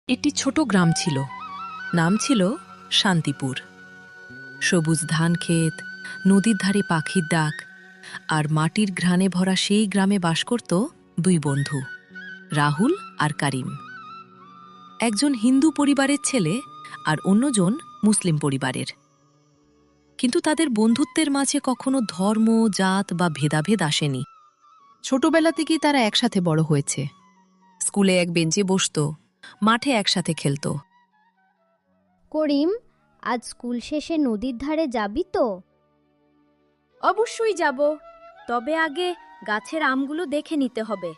একটি ছোট গ্রাম ছিল, নাম ছিল শান্তিপুর। সবুজ ধান ক্ষেত, নদীর ধারে পাখির ডাক আর মাটির ঘ্রাণে ভরা সেই গ্রামে বাস করত দুই বন্ধু, রাহুল আর কারিম। একজন হিন্দু পরিবারের ছেলে আর অন্যজন মুসলিম পরিবারের। কিন্তু তাদের বন্ধুত্বের মাঝে কখনো ধর্ম, জাত বা ভেদাভেদ আসেনি। ছোটবেলা থেকেই তারা একসাথে বড় হয়েছে। স্কুলে এক বেঞ্চে বসত, মাঠে একসাথে খেলত। করিম, আজ স্কুল শেষে নদীর ধারে যাবি তো? অবশ্যই যাব, তবে আগে গাছের আমগুলো দেখে নিতে হবে,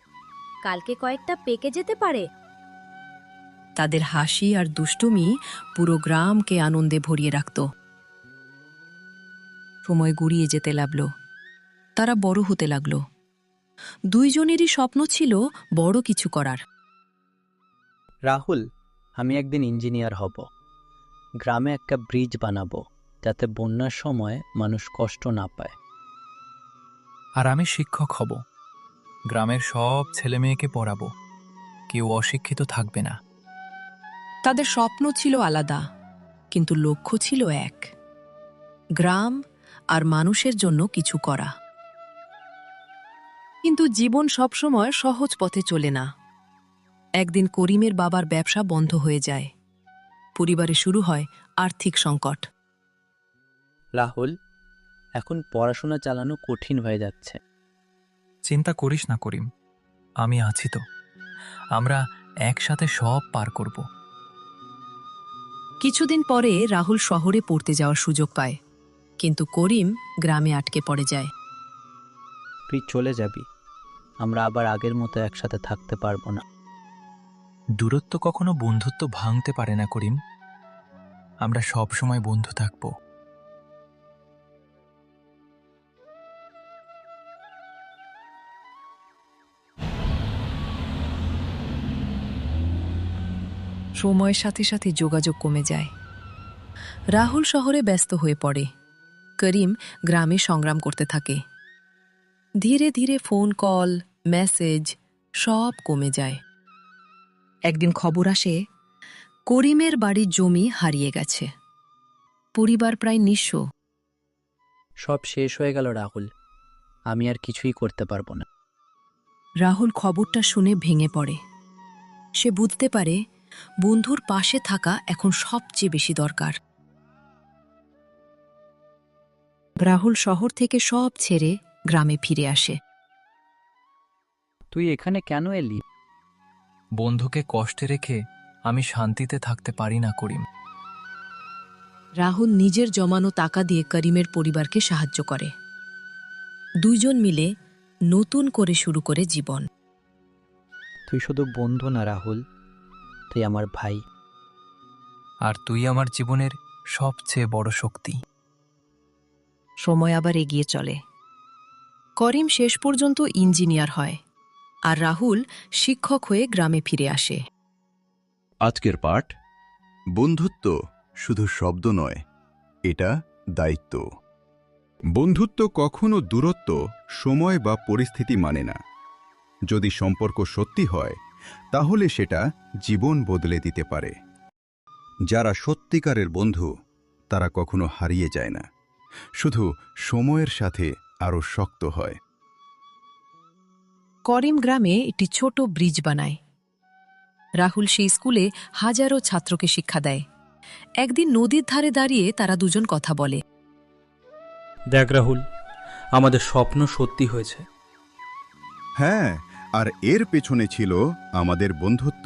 কালকে কয়েকটা পেকে যেতে পারে। তাদের হাসি আর দুষ্টুমি পুরো গ্রামকে আনন্দে ভরিয়ে রাখত। সময় গুড়িয়ে যেতে লাগল, তারা বড় হতে লাগল। দুইজনেরই স্বপ্ন ছিল বড় কিছু করার। রাহুল, আমি একদিন ইঞ্জিনিয়ার হব। গ্রামে একটা ব্রিজ বানাবো, যাতে বন্যার সময় মানুষ কষ্ট না পায়। আর আমি শিক্ষক হব, গ্রামের সব ছেলেমেয়েকে পড়াবো, কেউ অশিক্ষিত থাকবে না। তাদের স্বপ্ন ছিল আলাদা, কিন্তু লক্ষ্য ছিল এক, গ্রাম আর মানুষের জন্য কিছু করা। কিন্তু জীবন সবসময় সহজ পথে চলে না। একদিন করিমের বাবার ব্যবসা বন্ধ হয়ে যায়, পরিবারে শুরু হয় আর্থিক সংকট। রাহুল, এখন পড়াশোনা চালানো কঠিন হয়ে যাচ্ছে। চিন্তা করিস না করিম, আমি আছি তো। আমরা একসাথে সব পার করব। কিছুদিন পরে রাহুল শহরে পড়তে যাওয়ার সুযোগ পায়, কিন্তু করিম গ্রামে আটকে পড়ে যায়। তুই চলে যাবি, আমরা আবার আগের মতো একসাথে থাকতে পারবো না। দূরত্ব কখনো বন্ধুত্ব ভাঙতে পারে না করিম, আমরা সব সময় বন্ধু থাকব। সময়ের সাথে সাথে যোগাযোগ কমে যায়। রাহুল শহরে ব্যস্ত হয়ে পড়ে, করিম গ্রামে সংগ্রাম করতে থাকে। ধীরে ধীরে ফোন কল, মেসেজ সব কমে যায়। একদিন খবর আসে, করিমের বাড়ির জমি হারিয়ে গেছে। পরিবার প্রায় নিঃস্ব। সব শেষ হয়ে গেল রাহুল, আমি আর কিছুই করতে পারবো না। রাহুল খবরটা শুনে ভেঙে পড়ে। সে বুঝতে পারে বন্ধুর পাশে থাকা এখন সবচেয়ে বেশি দরকার। রাহুল শহর থেকে সব ছেড়ে গ্রামে ফিরে আসে। তুই এখানে কেন এলি? বন্ধুকে কষ্টে রেখে আমি শান্তিতে থাকতে পারি না করিম। রাহুল নিজের জমানো টাকা দিয়ে করিমের পরিবারকে সাহায্য করে। দুইজন মিলে নতুন করে শুরু করে জীবন। তুই শুধু বন্ধু না রাহুল, তুই আমার ভাই। আর তুই আমার জীবনের সবচেয়ে বড় শক্তি। সময় আবার এগিয়ে চলে। করিম শেষ পর্যন্ত ইঞ্জিনিয়ার হয়, আর রাহুল শিক্ষক হয়ে গ্রামে ফিরে আসে। আজকের পাঠ, বন্ধুত্ব শুধু শব্দ নয়, এটা দায়িত্ব। বন্ধুত্ব কখনো দূরত্ব, সময় বা পরিস্থিতি মানে না। যদি সম্পর্ক সত্যি হয়, তাহলে সেটা জীবন বদলে দিতে পারে। যারা সত্যিকারের বন্ধু, তারা কখনো হারিয়ে যায় না, শুধু সময়ের সাথে আরও শক্ত হয়। করিম গ্রামে একটি ছোট ব্রিজ বানায়। রাহুল সেই স্কুলে হাজারো ছাত্রকে শিক্ষা দেয়। একদিন নদীর ধারে দাঁড়িয়ে তারা দুজন কথা বলে। দেখ রাহুল, আমাদের স্বপ্ন সত্যি হয়েছে। হ্যাঁ, আর এর পেছনে ছিল আমাদের বন্ধুত্ব।